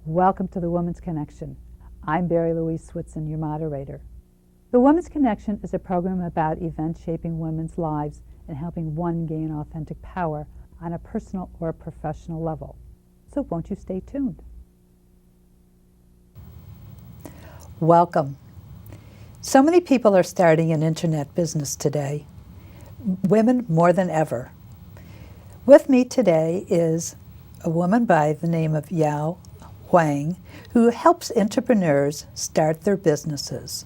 Welcome to the Woman's Connection. I'm Barrie-Louise Switzen, your moderator. The Woman's Connection is a program about events shaping women's lives and helping one gain authentic power on a personal or professional level. So won't you stay tuned? Welcome. So many people are starting an internet business today. Women more than ever. With me today is a woman by the name of Yao-Hui Huang, who helps entrepreneurs start their businesses.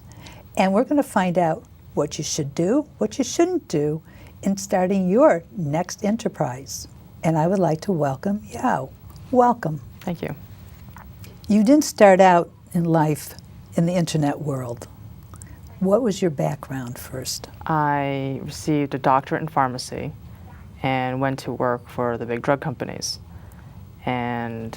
And we're going to find out what you should do, what you shouldn't do in starting your next enterprise. And I would like to welcome Yao. Welcome. Thank you. You didn't start out in life in the internet world. What was your background first? I received a doctorate in pharmacy and went to work for the big drug companies and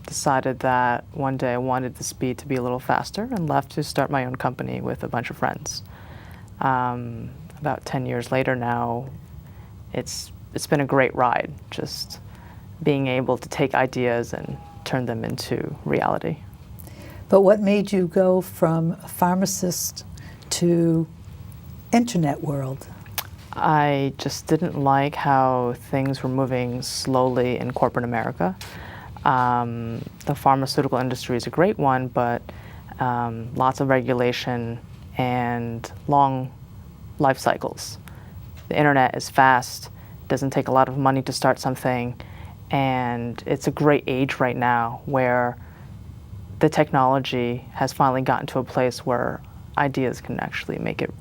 decided that one day I wanted the speed to be a little faster and left to start my own company with a bunch of friends. About 10 years later now, it's been a great ride, just being able to take ideas and turn them into reality. But what made you go from a pharmacist to internet world? I just didn't like how things were moving slowly in corporate America. The pharmaceutical industry is a great one, but lots of regulation and long life cycles. The internet is fast, doesn't take a lot of money to start something, and it's a great age right now where the technology has finally gotten to a place where ideas can actually make it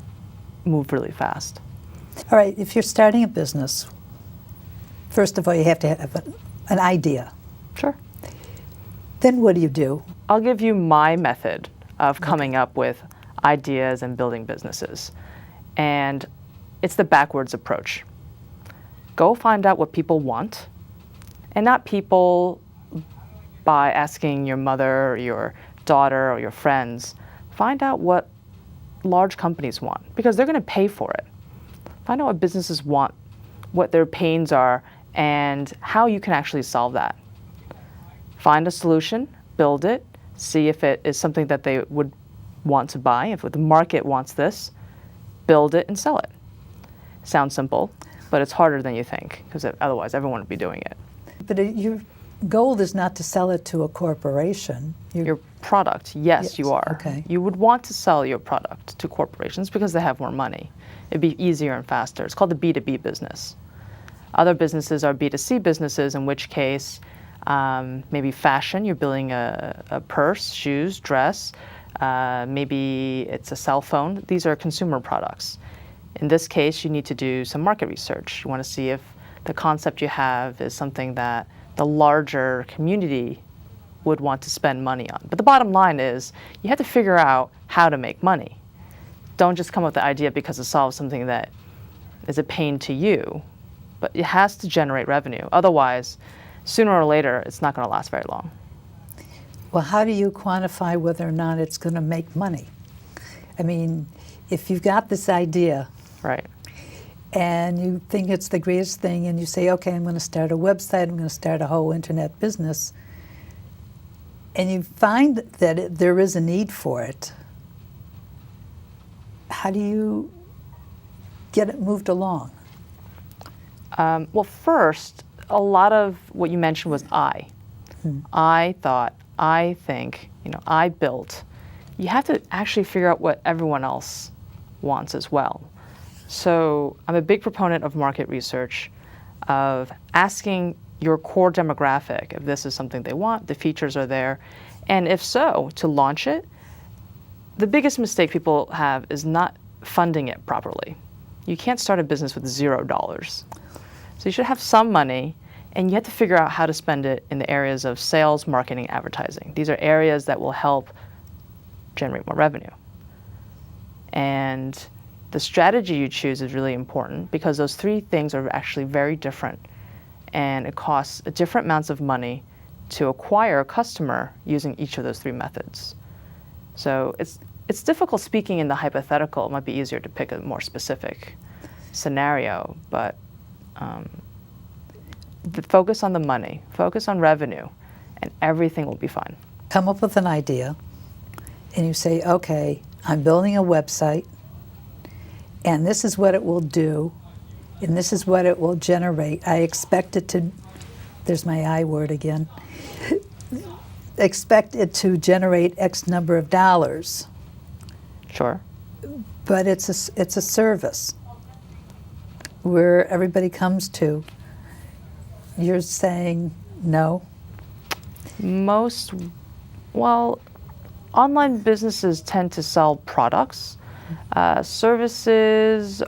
move really fast. All right, if you're starting a business, first of all, you have to have an idea. Sure. Then what do? I'll give you my method of coming up with ideas and building businesses. And it's the backwards approach. Go find out what people want, and not people by asking your mother or your daughter or your friends. Find out what large companies want, because they're going to pay for it. Find out what businesses want, what their pains are, and how you can actually solve that. Find a solution, build it, see if it is something that they would want to buy. If the market wants this, build it and sell it. Sounds simple, but it's harder than you think, because otherwise everyone would be doing it. But your goal is not to sell it to a corporation. Your product, yes, you are. Okay. You would want to sell your product to corporations because they have more money. It'd be easier and faster. It's called the B2B business. Other businesses are B2C businesses, in which case maybe fashion, you're building a purse, shoes, dress, maybe it's a cell phone. These are consumer products. In this case, you need to do some market research. You want to see if the concept you have is something that the larger community would want to spend money on. But the bottom line is you have to figure out how to make money. Don't just come up with the idea because it solves something that is a pain to you, but it has to generate revenue. Otherwise, sooner or later, it's not going to last very long. Well, how do you quantify whether or not it's going to make money? I mean, if you've got this idea, right, and you think it's the greatest thing, and you say, okay, I'm going to start a website, I'm going to start a whole internet business, and you find that there is a need for it, how do you get it moved along? Well, first, a lot of what you mentioned was I. I thought, I think, I built. You have to actually figure out what everyone else wants as well. So I'm a big proponent of market research, of asking your core demographic if this is something they want, the features are there, and if so, to launch it. The biggest mistake people have is not funding it properly. You can't start a business with $0. So you should have some money, and you have to figure out how to spend it in the areas of sales, marketing, advertising. These are areas that will help generate more revenue. And the strategy you choose is really important because those three things are actually very different. And it costs different amounts of money to acquire a customer using each of those three methods. So it's difficult speaking in the hypothetical. It might be easier to pick a more specific scenario, but focus on the money, focus on revenue, and everything will be fine. Come up with an idea, and you say, okay, I'm building a website, and this is what it will do, and this is what it will generate. I expect it to, there's my I word again, expect it to generate X number of dollars. Sure. But it's a service where everybody comes to. You're saying no? Well, online businesses tend to sell products, services,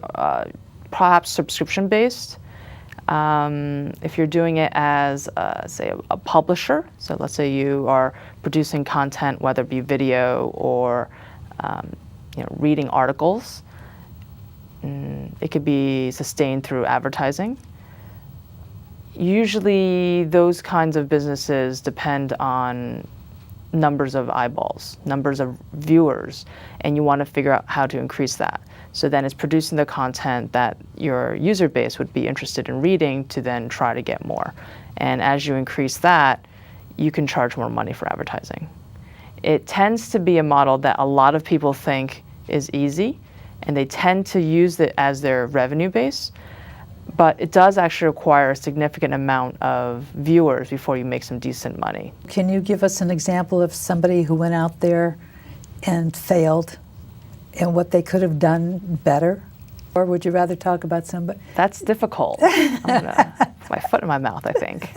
perhaps subscription-based. If you're doing it as, say, a publisher, so let's say you are producing content, whether it be video or reading articles, it could be sustained through advertising. Usually those kinds of businesses depend on numbers of eyeballs, numbers of viewers, and you want to figure out how to increase that. So then it's producing the content that your user base would be interested in reading to then try to get more. And as you increase that, you can charge more money for advertising. It tends to be a model that a lot of people think is easy, and they tend to use it as their revenue base. But it does actually require a significant amount of viewers before you make some decent money. Can you give us an example of somebody who went out there and failed and what they could have done better? Or would you rather talk about somebody? That's difficult. I'm gonna put my foot in my mouth, I think.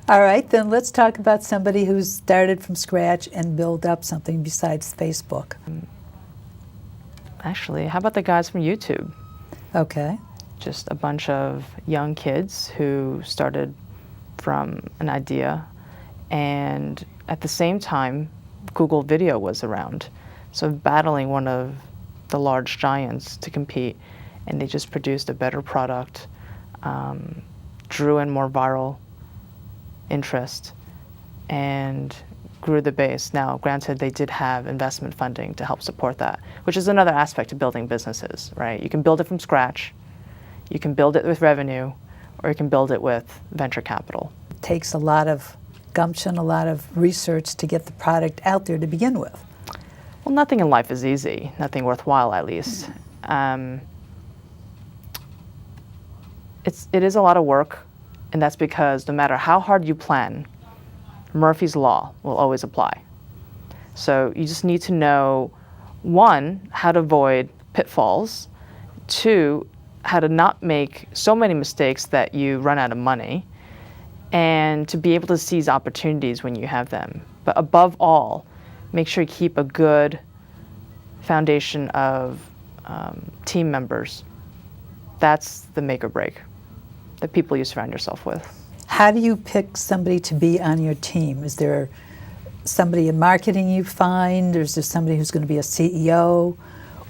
All right, then let's talk about somebody who's started from scratch and built up something besides Facebook. Actually, how about the guys from YouTube? Okay. Just a bunch of young kids who started from an idea, and at the same time, Google Video was around. So battling one of the large giants to compete, and they just produced a better product, drew in more viral interest, and grew the base. Now, granted, they did have investment funding to help support that, which is another aspect to building businesses, right? You can build it from scratch, you can build it with revenue, or you can build it with venture capital. It takes a lot of gumption, a lot of research to get the product out there to begin with. Well, nothing in life is easy, nothing worthwhile at least. It is a lot of work, and that's because no matter how hard you plan, Murphy's Law will always apply. So you just need to know, one, how to avoid pitfalls, two, how to not make so many mistakes that you run out of money, and to be able to seize opportunities when you have them. But above all, make sure you keep a good foundation of team members. That's the make or break that people you surround yourself with. How do you pick somebody to be on your team? Is there somebody in marketing you find, or is there somebody who's going to be a CEO?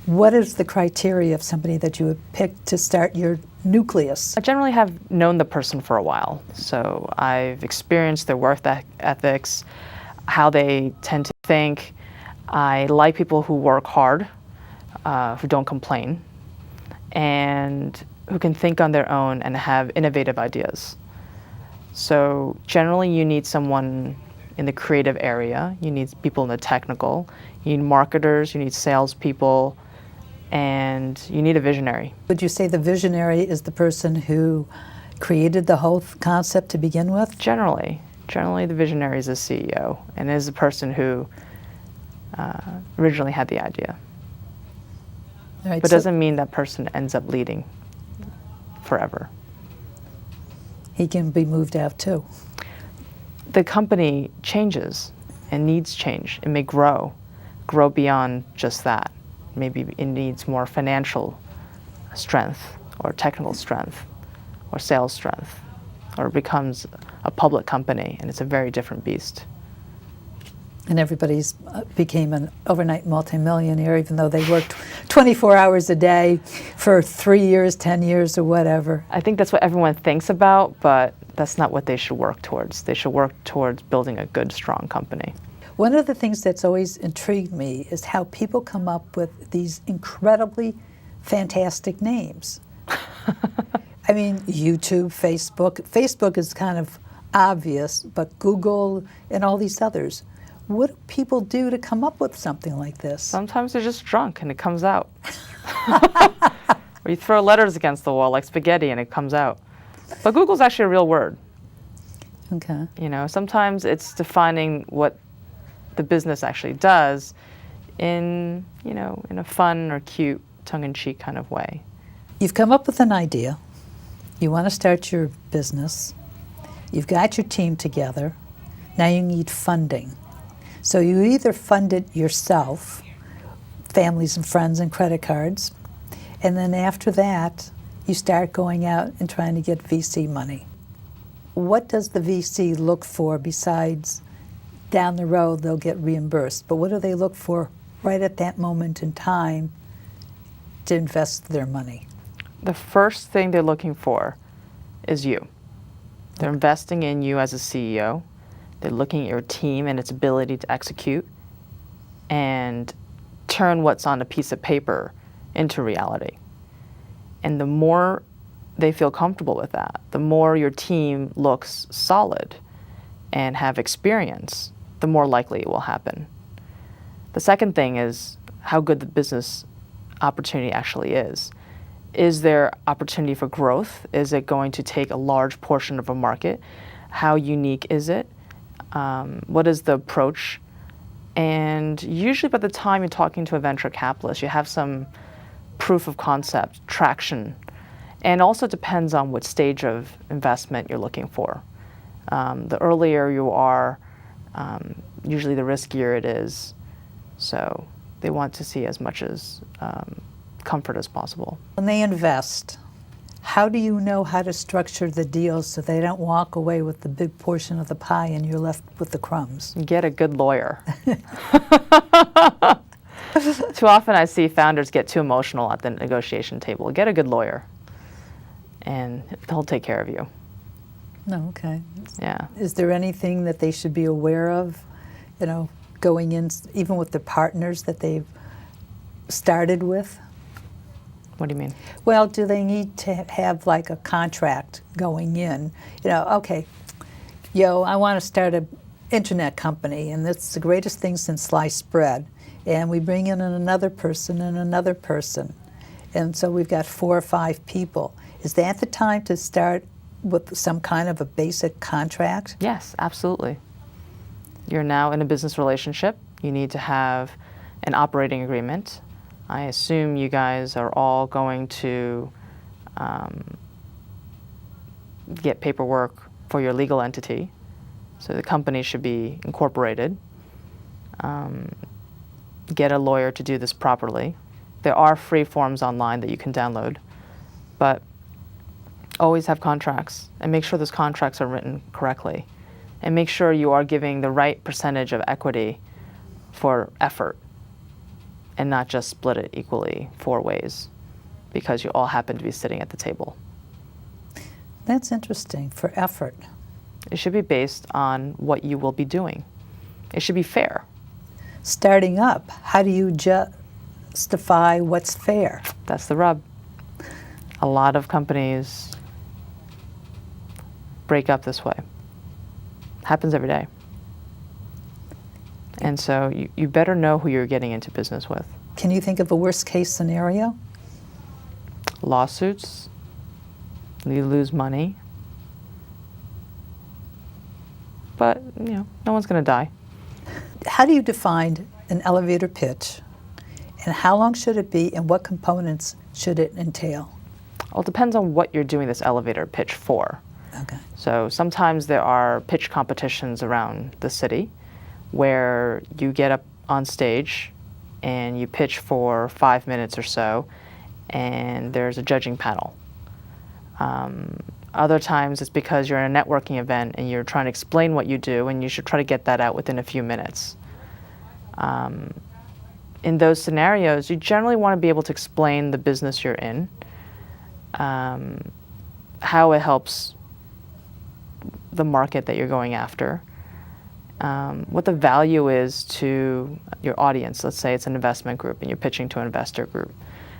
What is the criteria of somebody that you would pick to start your nucleus? I generally have known the person for a while, so I've experienced their work ethics, how they tend to think. I like people who work hard, who don't complain, and who can think on their own and have innovative ideas. So generally you need someone in the creative area, you need people in the technical, you need marketers, you need salespeople, and you need a visionary. Would you say the visionary is the person who created the whole concept to begin with? Generally the visionary is a CEO and is the person who originally had the idea. All right, But so doesn't mean that person ends up leading forever. he can be moved out too. The company changes and needs change. It may grow beyond just that. Maybe it needs more financial strength or technical strength or sales strength, or it becomes a public company and it's a very different beast. And everybody's became an overnight multimillionaire, even though they worked 24 hours a day for 3 years, 10 years, or whatever. I think that's what everyone thinks about, but that's not what they should work towards. They should work towards building a good, strong company. One of the things that's always intrigued me is how people come up with these incredibly fantastic names. I mean, YouTube, Facebook. Facebook is kind of obvious, but Google and all these others, what do people do to come up with something like this? Sometimes they're just drunk and it comes out. Or you throw letters against the wall like spaghetti and it comes out. But Google's actually a real word. Okay. You know, sometimes it's defining what the business actually does in, you know, in a fun or cute, tongue-in-cheek kind of way. You've come up with an idea. You want to start your business. You've got your team together. Now you need funding. So you either fund it yourself, families and friends and credit cards, and then after that, you start going out and trying to get VC money. What does the VC look for besides down the road they'll get reimbursed? But what do they look for right at that moment in time to invest their money? The first thing they're looking for is you. They're investing in you as a CEO. They're looking at your team and its ability to execute and turn what's on a piece of paper into reality. And the more they feel comfortable with that, the more your team looks solid and have experience, the more likely it will happen. The second thing is how good the business opportunity actually is. Is there opportunity for growth? Is it going to take a large portion of a market? How unique is it? What is the approach? And usually by the time you're talking to a venture capitalist, you have some proof of concept, traction. And also depends on what stage of investment you're looking for. The earlier you are, usually the riskier it is. So they want to see as much as comfort as possible. When they invest, how do you know how to structure the deals so they don't walk away with the big portion of the pie and you're left with the crumbs? Get a good lawyer. Too often I see founders get too emotional at the negotiation table. Get a good lawyer, and he'll take care of you. No, okay. Yeah. Is there anything that they should be aware of, you know, going in, even with the partners that they've started with? What do you mean? Well, do they need to have like a contract going in? You know, okay, I want to start an internet company, and it's the greatest thing since sliced bread. And we bring in another person and another person. And so we've got 4 or 5 people. Is that the time to start with some kind of a basic contract? Yes, absolutely. You're now in a business relationship. You need to have an operating agreement. I assume you guys are all going to get paperwork for your legal entity. So the company should be incorporated. Get a lawyer to do this properly. There are free forms online that you can download, but always have contracts and make sure those contracts are written correctly, and make sure you are giving the right percentage of equity for effort and not just split it equally 4 ways because you all happen to be sitting at the table. That's interesting, for effort. It should be based on what you will be doing. It should be fair. Starting up, how do you justify what's fair? That's the rub. A lot of companies break up this way. Happens every day. And so you better know who you're getting into business with. Can you think of a worst case scenario? Lawsuits, you lose money, but no one's going to die. How do you define an elevator pitch, and how long should it be, and what components should it entail? Well, it depends on what you're doing this elevator pitch for. Okay. So sometimes there are pitch competitions around the city where you get up on stage and you pitch for 5 minutes or so, and there's a judging panel. Other times it's because you're in a networking event and you're trying to explain what you do, and you should try to get that out within a few minutes. In those scenarios, you generally want to be able to explain the business you're in, how it helps the market that you're going after, what the value is to your audience. Let's say it's an investment group and you're pitching to an investor group.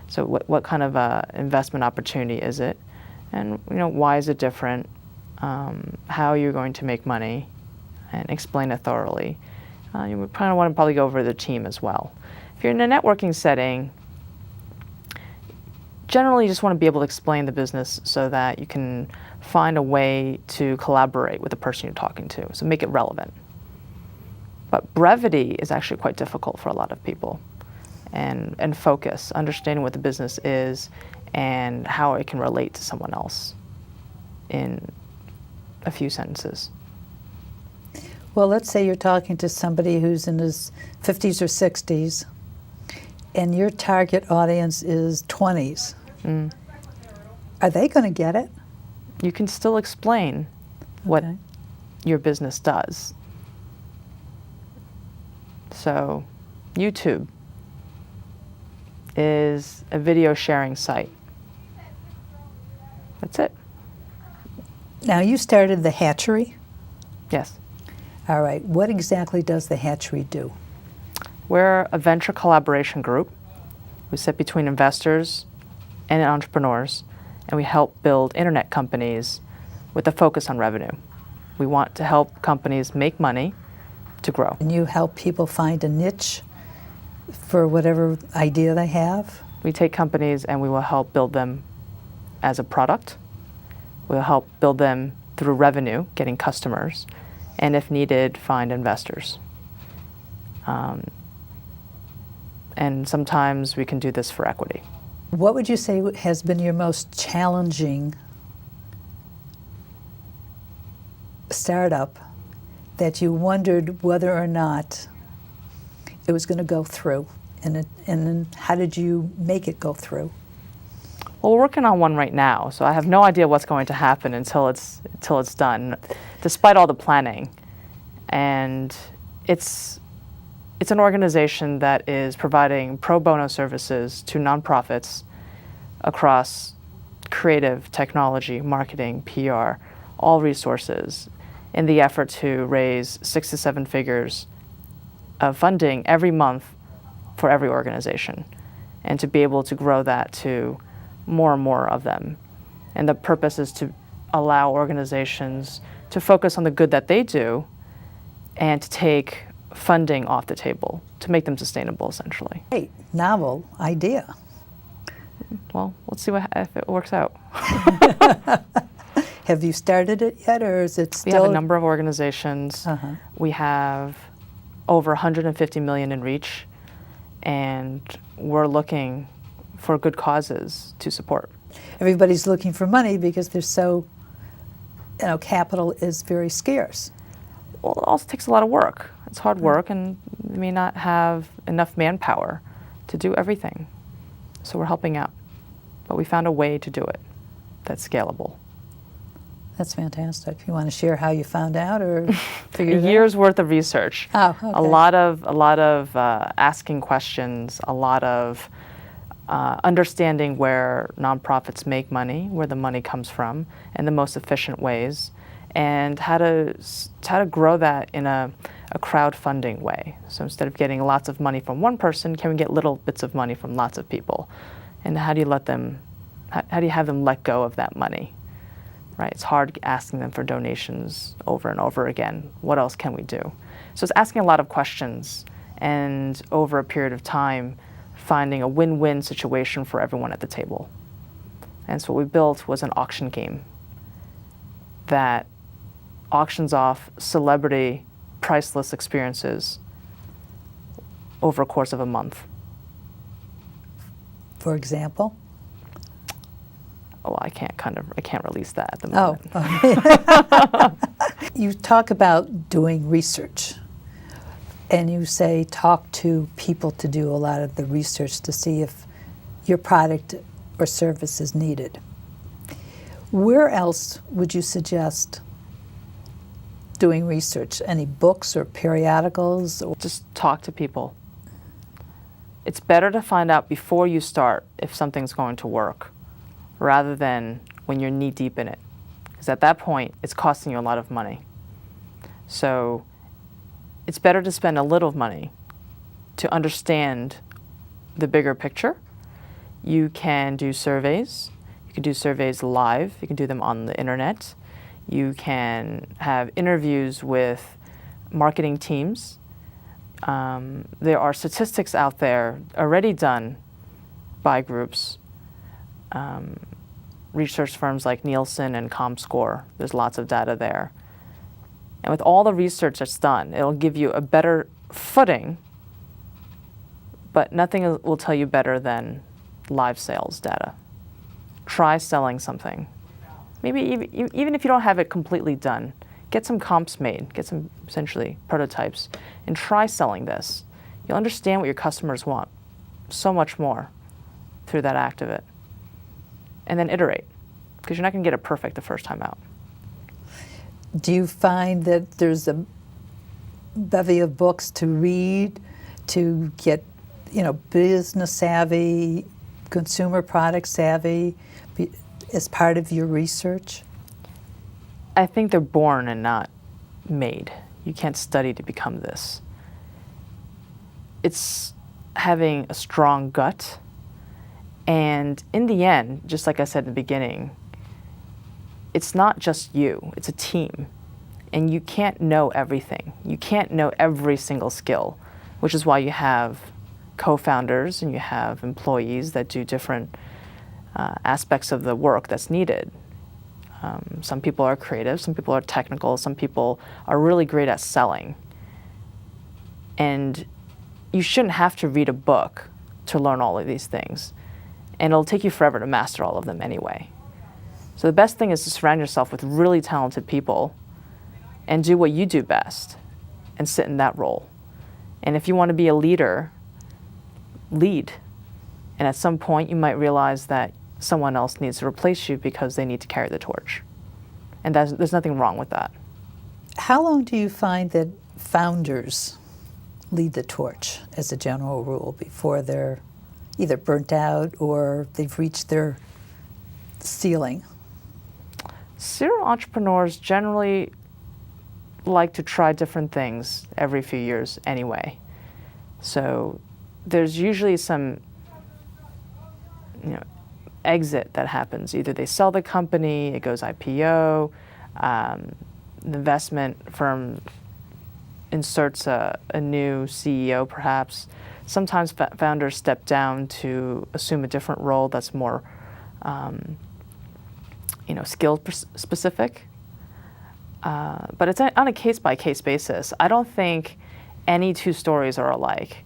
So what kind of investment opportunity is it? And why is it different? how you're going to make money and explain it thoroughly. You would kind of want to probably go over the team as well. If you're in a networking setting, generally you just want to be able to explain the business so that you can find a way to collaborate with the person you're talking to, so make it relevant. But brevity is actually quite difficult for a lot of people. And focus, understanding what the business is and how it can relate to someone else in a few sentences. Well, let's say you're talking to somebody who's in his 50s or 60s, and your target audience is 20s. Are they going to get it? You can still explain what your business does. So, YouTube is a video sharing site. That's it. Now, you started the hatchery? Yes. All right. What exactly does the hatchery do? We're a venture collaboration group. We sit between investors and entrepreneurs, and we help build internet companies with a focus on revenue. We want to help companies make money to grow. And you help people find a niche for whatever idea they have? We take companies and we will help build them as a product. We'll help build them through revenue, getting customers, and if needed, find investors. And sometimes we can do this for equity. What would you say has been your most challenging startup that you wondered whether or not it was going to go through? And then how did you make it go through? Well, we're working on one right now, so I have no idea what's going to happen until it's done, despite all the planning. And it's an organization that is providing pro bono services to nonprofits across creative, technology, marketing, PR, all resources, in the effort to raise 6 to 7 figures of funding every month for every organization, and to be able to grow that to more and more of them. And the purpose is to allow organizations to focus on the good that they do and to take funding off the table to make them sustainable, essentially. Great, novel idea. Well, let's see if it works out. Have you started it yet, or is it still? We have a number of organizations. We have over 150 million in reach, and we're looking for good causes to support. Everybody's looking for money because they're so, capital is very scarce. Well, it also takes a lot of work. It's hard work, and we may not have enough manpower to do everything. So we're helping out. But we found a way to do it that's scalable. That's fantastic. You want to share how you found out, or figured it out? A year's worth of research. Oh, okay. A lot of asking questions, a lot of understanding where nonprofits make money, where the money comes from, and the most efficient ways, and how to grow that in a crowdfunding way. So instead of getting lots of money from one person, can we get little bits of money from lots of people? And how do you have them let go of that money? Right? It's hard asking them for donations over and over again. What else can we do? So it's asking a lot of questions, and over a period of time, finding a win-win situation for everyone at the table. And so what we built was an auction game that auctions off celebrity priceless experiences over a course of a month. For example? Oh, I can't release that at the moment. Oh, okay. You talk about doing research, and you say talk to people to do a lot of the research to see if your product or service is needed. Where else would you suggest doing research? Any books or periodicals? Or just talk to people. It's better to find out before you start if something's going to work, rather than when you're knee-deep in it. Because at that point, it's costing you a lot of money. So it's better to spend a little money to understand the bigger picture. You can do surveys. You can do surveys live. You can do them on the internet. You can have interviews with marketing teams. There are statistics out there already done by groups, research firms like Nielsen and ComScore. There's lots of data there. And with all the research that's done, it'll give you a better footing, but nothing will tell you better than live sales data. Try selling something. Maybe even if you don't have it completely done, get some comps made, get some essentially prototypes, and try selling this. You'll understand what your customers want so much more through that act of it. And then iterate, because you're not going to get it perfect the first time out. Do you find that there's a bevy of books to read to get, business savvy, consumer product savvy as part of your research? I think they're born and not made. You can't study to become this. It's having a strong gut. And in the end, just like I said in the beginning, it's not just you, it's a team. And you can't know everything. You can't know every single skill, which is why you have co-founders and you have employees that do different aspects of the work that's needed. Some people are creative, some people are technical, some people are really great at selling. And you shouldn't have to read a book to learn all of these things. And it'll take you forever to master all of them anyway. So the best thing is to surround yourself with really talented people and do what you do best and sit in that role. And if you want to be a leader, lead. And at some point you might realize that someone else needs to replace you because they need to carry the torch. And there's nothing wrong with that. How long do you find that founders lead the torch as a general rule before they're either burnt out or they've reached their ceiling? Serial entrepreneurs generally like to try different things every few years anyway. So there's usually some exit that happens. Either they sell the company, it goes IPO, the investment firm inserts a new CEO perhaps. Sometimes founders step down to assume a different role that's more skill specific. But it's on a case-by-case basis. I don't think any two stories are alike.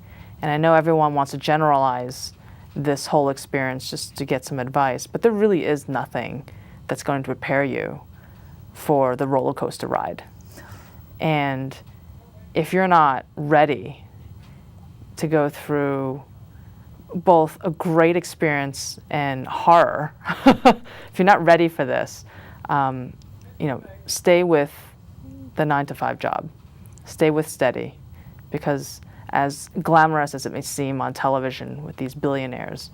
And I know everyone wants to generalize this whole experience just to get some advice, but there really is nothing that's going to prepare you for the roller coaster ride. And if you're not ready to go through both a great experience and horror, if you're not ready for this, stay with the 9-to-5 job. Stay with steady, because as glamorous as it may seem on television with these billionaires,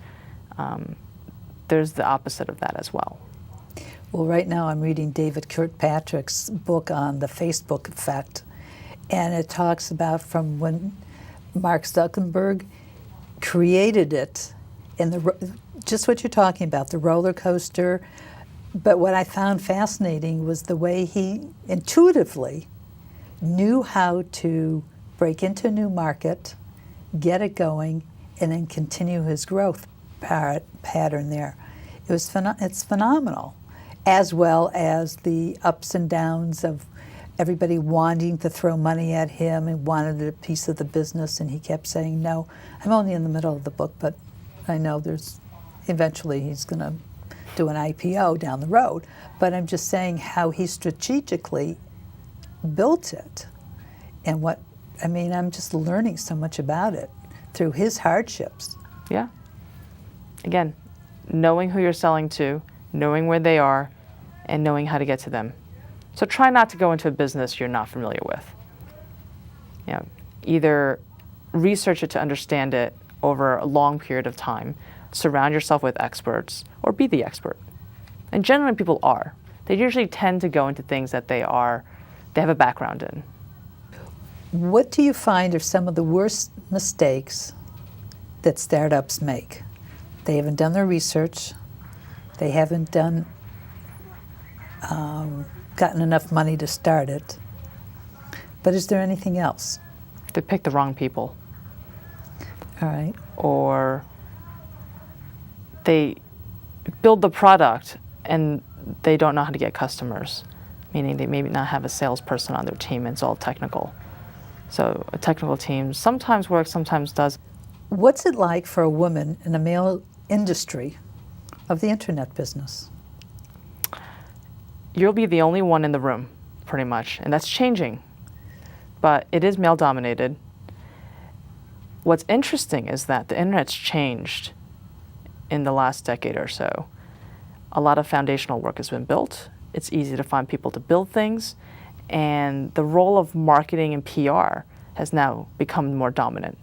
there's the opposite of that as well. Well, right now I'm reading David Kirkpatrick's book on the Facebook effect, and it talks about from when Mark Zuckerberg created it, and just what you're talking about, the roller coaster. But what I found fascinating was the way he intuitively knew how to break into a new market, get it going, and then continue his growth pattern there. It's phenomenal, as well as the ups and downs of everybody wanting to throw money at him and wanted a piece of the business, and he kept saying, no, I'm only in the middle of the book, but I know eventually he's going to do an IPO down the road. But I'm just saying how he strategically built it. And I'm just learning so much about it through his hardships. Yeah. Again, knowing who you're selling to, knowing where they are, and knowing how to get to them. So try not to go into a business you're not familiar with. Either research it to understand it over a long period of time, surround yourself with experts, or be the expert. And generally people are. They usually tend to go into things that they have a background in. What do you find are some of the worst mistakes that startups make? They haven't done their research. They haven't done gotten enough money to start it. But is there anything else? They pick the wrong people. All right. Or they build the product and they don't know how to get customers, meaning they maybe not have a salesperson on their team, and it's all technical. So a technical team sometimes works, sometimes does. What's it like for a woman in a male industry of the internet business? You'll be the only one in the room, pretty much, and that's changing. But it is male-dominated. What's interesting is that the internet's changed in the last decade or so. A lot of foundational work has been built. It's easy to find people to build things, and the role of marketing and PR has now become more dominant.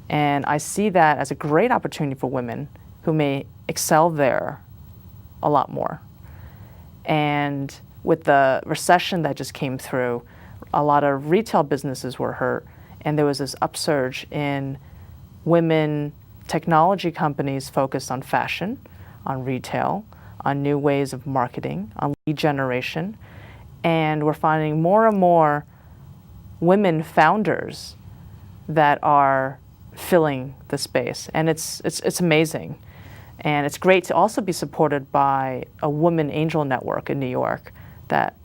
And I see that as a great opportunity for women who may excel there a lot more. And with the recession that just came through, a lot of retail businesses were hurt, and there was this upsurge in women technology companies focused on fashion, on retail, on new ways of marketing, on lead generation. And we're finding more and more women founders that are filling the space. And it's amazing. And it's great to also be supported by a women angel network in New York that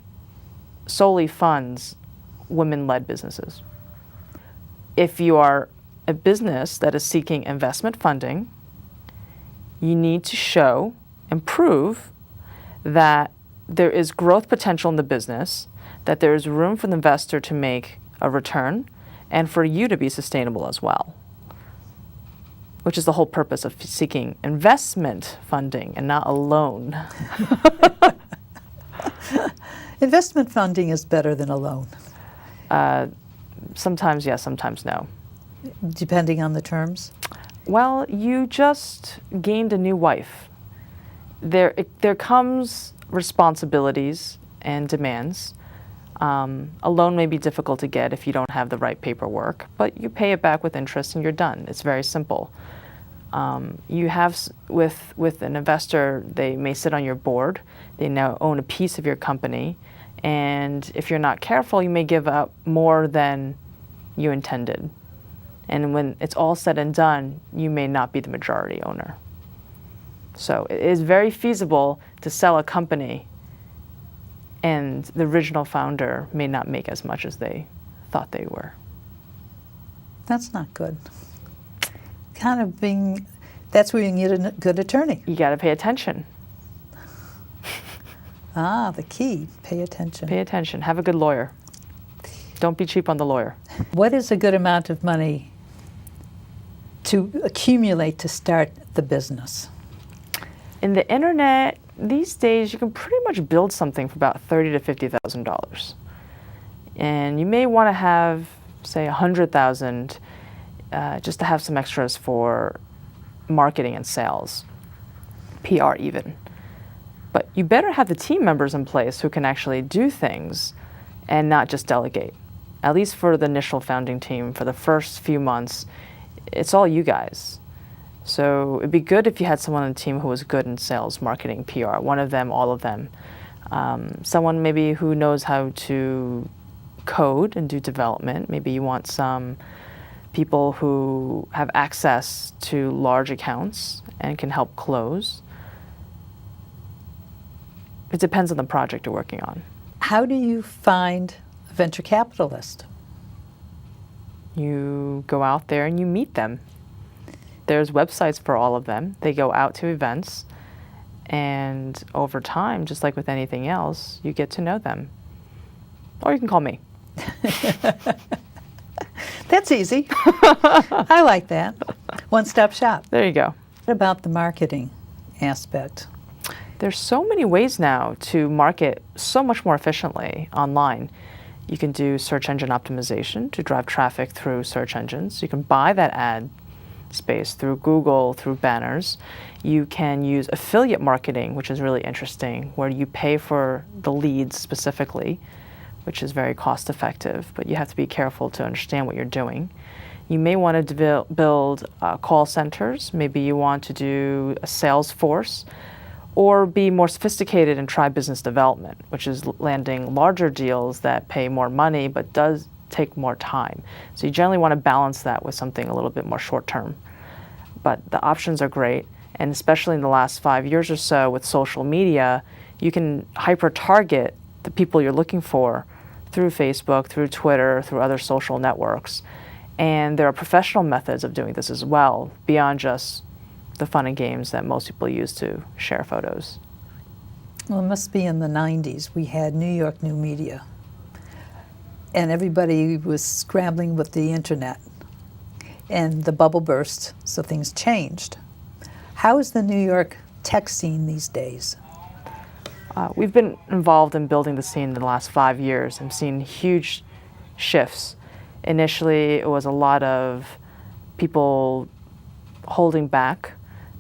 solely funds women-led businesses. If you are a business that is seeking investment funding, you need to show and prove that there is growth potential in the business, that there is room for the investor to make a return, and for you to be sustainable as well, which is the whole purpose of seeking investment funding and not a loan. Investment funding is better than a loan. Sometimes yes, sometimes no. Depending on the terms? Well, you just gained a new wife. There comes responsibilities and demands. A loan may be difficult to get if you don't have the right paperwork, but you pay it back with interest and you're done. It's very simple. You have, with an investor, they may sit on your board. They now own a piece of your company. And if you're not careful, you may give up more than you intended. And when it's all said and done, you may not be the majority owner. So it is very feasible to sell a company and the original founder may not make as much as they thought they were. That's not good. That's where you need a good attorney. You got to pay attention. The key, pay attention. Pay attention. Have a good lawyer. Don't be cheap on the lawyer. What is a good amount of money to accumulate to start the business? In the internet, these days, you can pretty much build something for about $30,000 to $50,000. And you may want to have, say, $100,000 just to have some extras for marketing and sales, PR even. But you better have the team members in place who can actually do things and not just delegate. At least for the initial founding team, for the first few months, it's all you guys. So it'd be good if you had someone on the team who was good in sales, marketing, PR, one of them, all of them. Someone maybe who knows how to code and do development. Maybe you want some people who have access to large accounts and can help close. It depends on the project you're working on. How do you find a venture capitalist? You go out there and you meet them. There's websites for all of them. They go out to events, and over time, just like with anything else, you get to know them. Or you can call me. That's easy. I like that. One-stop shop. There you go. What about the marketing aspect? There's so many ways now to market so much more efficiently online. You can do search engine optimization to drive traffic through search engines. You can buy that ad space through Google, through banners. You can use affiliate marketing, which is really interesting, where you pay for the leads specifically, which is very cost effective, but you have to be careful to understand what you're doing. You may want to build call centers. Maybe you want to do a sales force, or be more sophisticated and try business development, which is landing larger deals that pay more money but does take more time. So you generally want to balance that with something a little bit more short term. But the options are great, and especially in the last 5 years or so with social media, you can hyper-target the people you're looking for through Facebook, through Twitter, through other social networks. And there are professional methods of doing this as well, beyond just the fun and games that most people use to share photos. Well, it must be in the 90s. We had New York New Media, and everybody was scrambling with the internet. And the bubble burst, so things changed. How is the New York tech scene these days? We've been involved in building the scene in the last 5 years and seen huge shifts. Initially, it was a lot of people holding back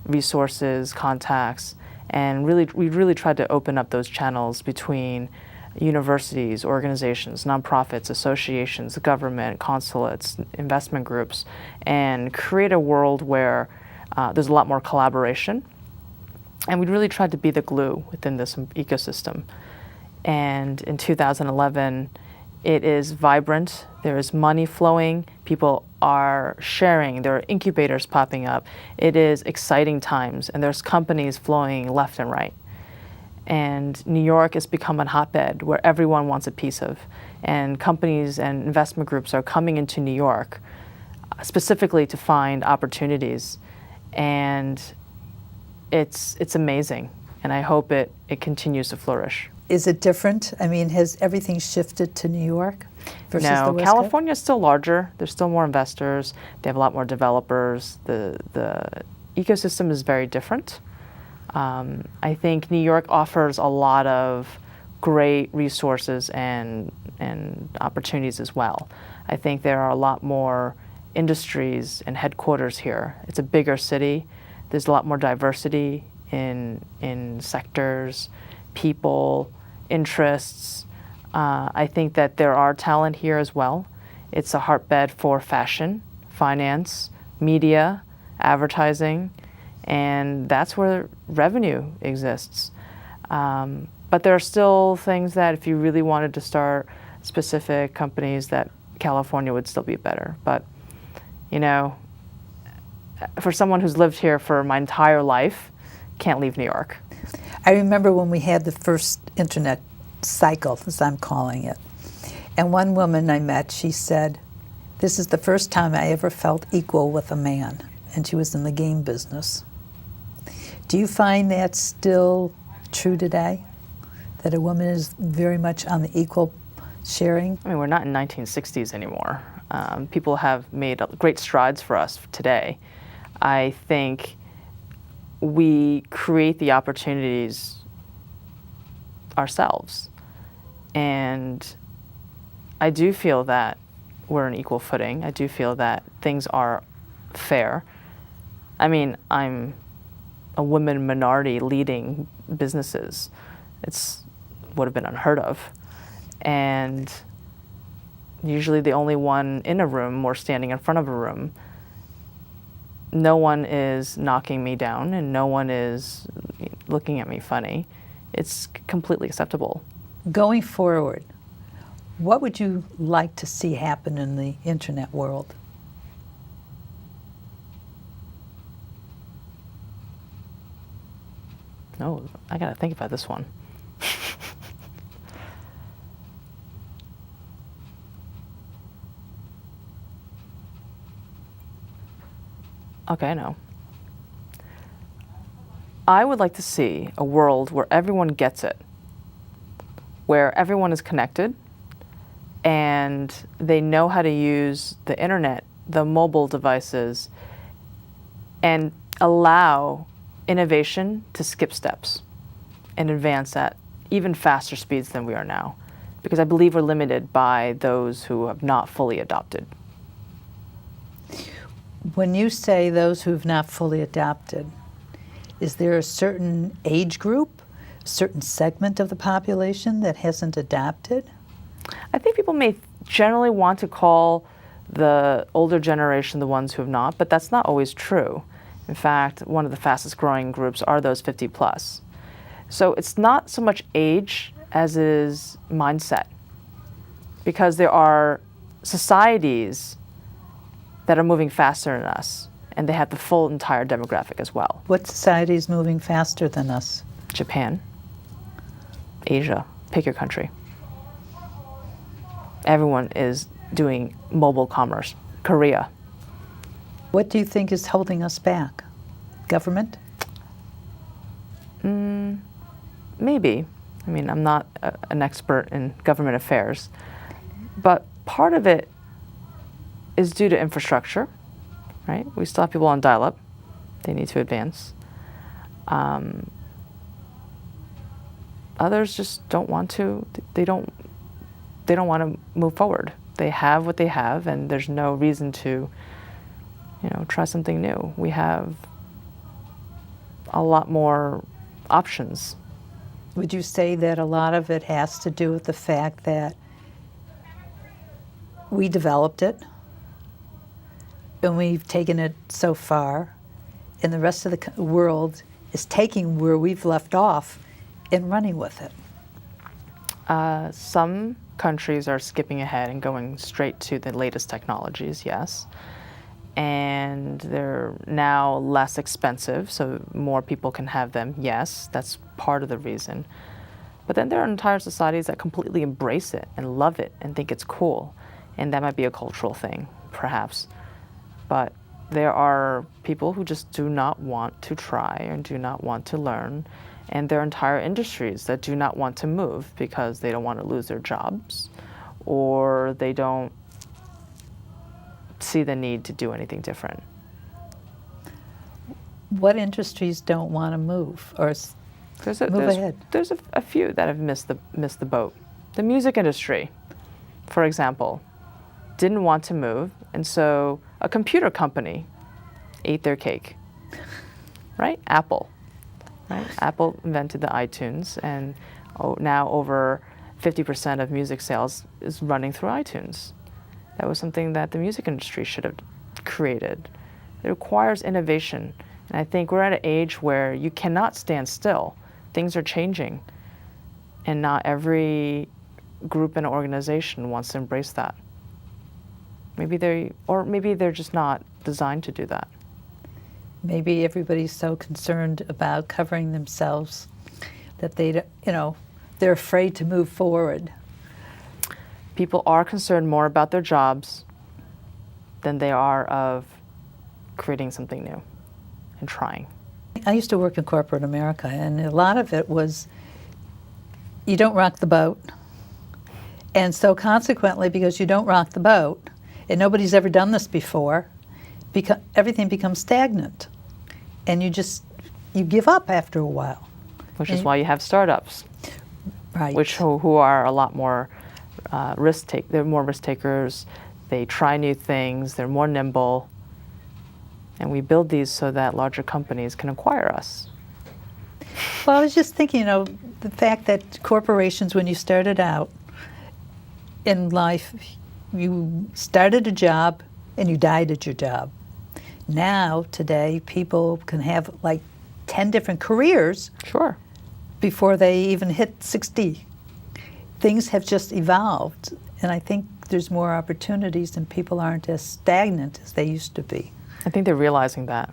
resources, contacts, and we really tried to open up those channels between universities, organizations, nonprofits, associations, government, consulates, investment groups, and create a world where there's a lot more collaboration. And we really tried to be the glue within this ecosystem. And in 2011, it is vibrant, there is money flowing, people are sharing, there are incubators popping up. It is exciting times, and there's companies flowing left and right. And New York has become a hotbed where everyone wants a piece of. And companies and investment groups are coming into New York specifically to find opportunities. And it's amazing. And I hope it continues to flourish. Is it different? I mean, has everything shifted to New York versus the No, West California is still larger. There's still more investors. They have a lot more developers. The ecosystem is very different. I think New York offers a lot of great resources and opportunities as well. I think there are a lot more industries and headquarters here. It's a bigger city. There's a lot more diversity in sectors, people, interests. I think that there are talent here as well. It's a hotbed for fashion, finance, media, advertising, and that's where revenue exists. But there are still things that if you really wanted to start specific companies, that California would still be better. But, you know, for someone who's lived here for my entire life, can't leave New York. I remember when we had the first internet cycle, as I'm calling it. And one woman I met, she said, "This is the first time I ever felt equal with a man." And she was in the game business. Do you find that still true today? That a woman is very much on the equal sharing? I mean, we're not in 1960s anymore. People have made great strides for us today. I think we create the opportunities ourselves. And I do feel that we're on equal footing. I do feel that things are fair. I mean, I'm a women minority leading businesses. It's would have been unheard of. And usually the only one in a room or standing in front of a room. No one is knocking me down and no one is looking at me funny. It's completely acceptable. Going forward, what would you like to see happen in the internet world? Oh, I gotta think about this one. Okay, I know. I would like to see a world where everyone gets it, where everyone is connected and they know how to use the internet, the mobile devices, and allow innovation to skip steps and advance at even faster speeds than we are now. Because I believe we're limited by those who have not fully adopted. When you say those who've not fully adopted, is there a certain age group, a certain segment of the population that hasn't adopted? I think people may generally want to call the older generation the ones who have not, but that's not always true. In fact, one of the fastest growing groups are those 50 plus. So it's not so much age as it is mindset, because there are societies that are moving faster than us, and they have the full entire demographic as well. What society is moving faster than us? Japan, Asia, pick your country. Everyone is doing mobile commerce. Korea. What do you think is holding us back? Government? Maybe. I mean, I'm not an expert in government affairs, but part of it is due to infrastructure, right? We still have people on dial-up. They need to advance. Others just don't want to. They don't want to move forward. They have what they have, and there's no reason to, try something new. We have a lot more options. Would you say that a lot of it has to do with the fact that we developed it and we've taken it so far, and the rest of the world is taking where we've left off and running with it? Some countries are skipping ahead and going straight to the latest technologies, yes. And they're now less expensive, so more people can have them, yes. That's part of the reason. But then there are entire societies that completely embrace it and love it and think it's cool. And that might be a cultural thing, perhaps. But there are people who just do not want to try and do not want to learn. And there are entire industries that do not want to move because they don't want to lose their jobs, or they don't see the need to do anything different. What industries don't want to move or move ahead? There's a few that have missed the boat. The music industry, for example, didn't want to move, and so a computer company ate their cake, right? Apple. Right? Apple invented the iTunes, and now over 50% of music sales is running through iTunes. That was something that the music industry should have created. It requires innovation, and I think we're at an age where you cannot stand still. Things are changing, and not every group and organization wants to embrace that. Maybe they're just not designed to do that. Maybe everybody's so concerned about covering themselves that they're afraid to move forward. People are concerned more about their jobs than they are of creating something new and trying. I used to work in corporate America, and a lot of it was you don't rock the boat. And so consequently, because you don't rock the boat, and nobody's ever done this before, everything becomes stagnant. And you give up after a while. Which is why you have startups, right? Who are a lot more they're more risk takers. They try new things. They're more nimble. And we build these so that larger companies can acquire us. Well, I was just thinking, the fact that corporations, when you started out in life, you started a job and you died at your job. Now, today, people can have like 10 different careers. Sure. Before they even hit 60. Things have just evolved, and I think there's more opportunities and people aren't as stagnant as they used to be. I think they're realizing that.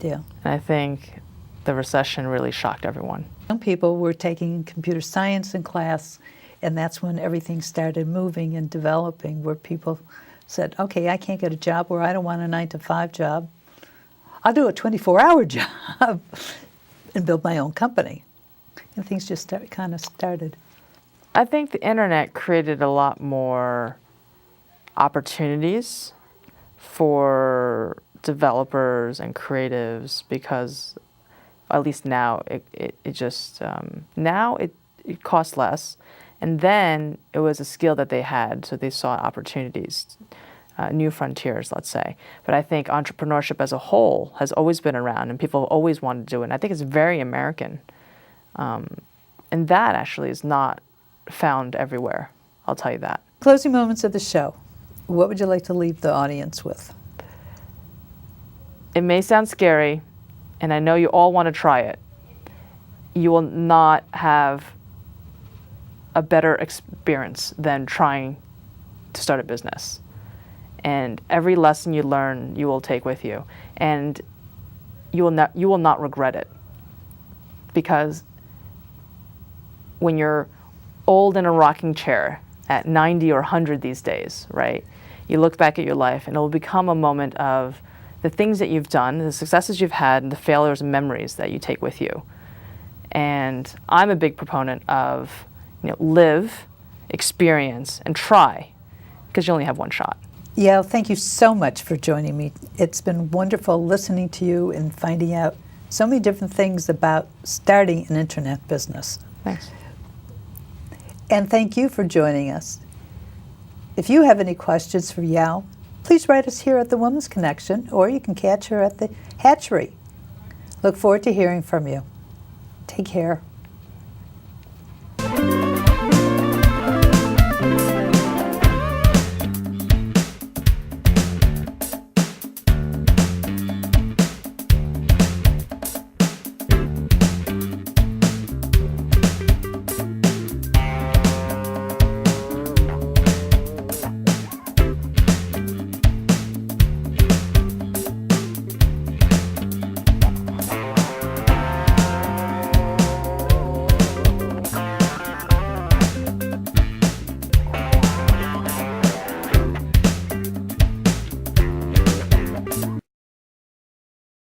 Yeah. And I think the recession really shocked everyone. Young people were taking computer science in class, and that's when everything started moving and developing, where people said, okay, I can't get a job, or I don't want a 9-to-5 job. I'll do a 24-hour job and build my own company. And things just kind of started. I think the internet created a lot more opportunities for developers and creatives, because at least now it costs less, and then it was a skill that they had, so they saw opportunities, new frontiers, let's say. But I think entrepreneurship as a whole has always been around, and people have always wanted to do it. And I think it's very American, and that actually is not found everywhere. I'll tell you that. Closing moments of the show. What would you like to leave the audience with? It may sound scary, and I know you all want to try it. you will not have a better experience than trying to start a business. And every lesson you learn, you will take with you, and you will not regret it. Because when you're old in a rocking chair at 90 or 100 these days, right? You look back at your life and it will become a moment of the things that you've done, the successes you've had, and the failures and memories that you take with you. And I'm a big proponent of, live, experience, and try, because you only have one shot. Yao, thank you so much for joining me. It's been wonderful listening to you and finding out so many different things about starting an internet business. Thanks. And thank you for joining us. If you have any questions for Yao, please write us here at the Women's Connection, or you can catch her at the Hatchery. Look forward to hearing from you. Take care.